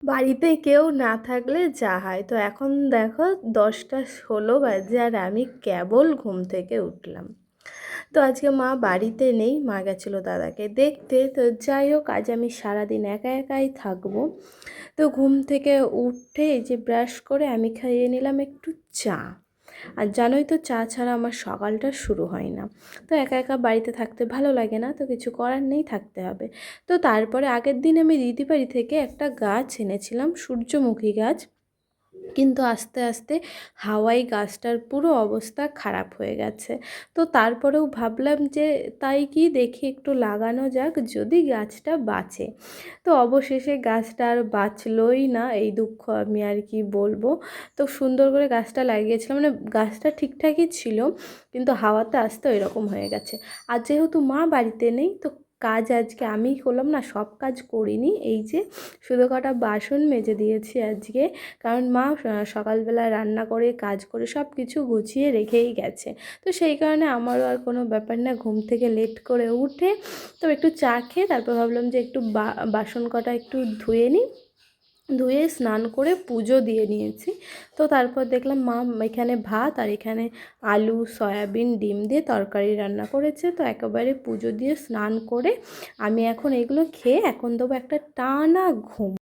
বাড়িতে কেউ না থাকলে যা হয়। তো এখন দেখো 10টা 16 বাজে আর আমি কেবল ঘুম থেকে উঠলাম। তো আজকে মা বাড়িতে নেই, মা গেছিলো দাদাকে দেখতে। তো যাই হোক, আজ আমি সারাদিন একা একাই থাকবো। তো ঘুম থেকে উঠে এই যে ব্রাশ করে আমি খাইয়ে নিলাম একটু চা। আর জানোই তো, চা ছাড়া আমার সকালটা শুরু হয় না। তো একা একা বাড়িতে থাকতে ভালো লাগে না, তো কিছু করার নেই, থাকতে হবে। তো তারপরে আগের দিন আমি দিদি বাড়ি থেকে একটা গাছ এনেছিলাম, সূর্যমুখী গাছ। কিন্তু আস্তে আস্তে হাওয়ায় গাছটার পুরো অবস্থা খারাপ হয়ে গেছে। তো তারপরেও ভাবলাম যে তাই কি দেখি একটু লাগানো যাক, যদি গাছটা বাঁচে। তো অবশেষে গাছটা আর বাঁচলই না, এই দুঃখ আমি আর কি বলবো। তো সুন্দর করে গাছটা লাগিয়েছিলাম, মানে গাছটা ঠিকঠাকই ছিল, কিন্তু হাওয়াতে আসতে এরকম হয়ে গেছে। আর যেহেতু মা বাড়িতে নেই, তো কাজ আজকে আমিই করলাম, না সব কাজ করিনি। এই যে শুধু কটা বাসন মেজে দিয়েছি আজকে, কারণ মা সকালবেলা রান্না করে কাজ করে সব কিছু গুছিয়ে রেখেই গেছে। তো সেই কারণে আমারও আর কোনো ব্যাপার না, ঘুম থেকে লেট করে উঠে তো একটু চা খেয়ে তারপর ভাবলাম যে একটু বাসন কটা একটু ধুয়ে নিই। ধুয়ে স্নান করে পুজো দিয়ে নিয়েছি। তো তারপর দেখলাম মা এখানে ভাত আর এখানে আলু সয়াবিন ডিম দিয়ে তরকারি রান্না করেছে। তো একেবারে পুজো দিয়ে স্নান করে আমি এখন এগুলো খেয়ে এখন দেবো একটা টানা ঘুম।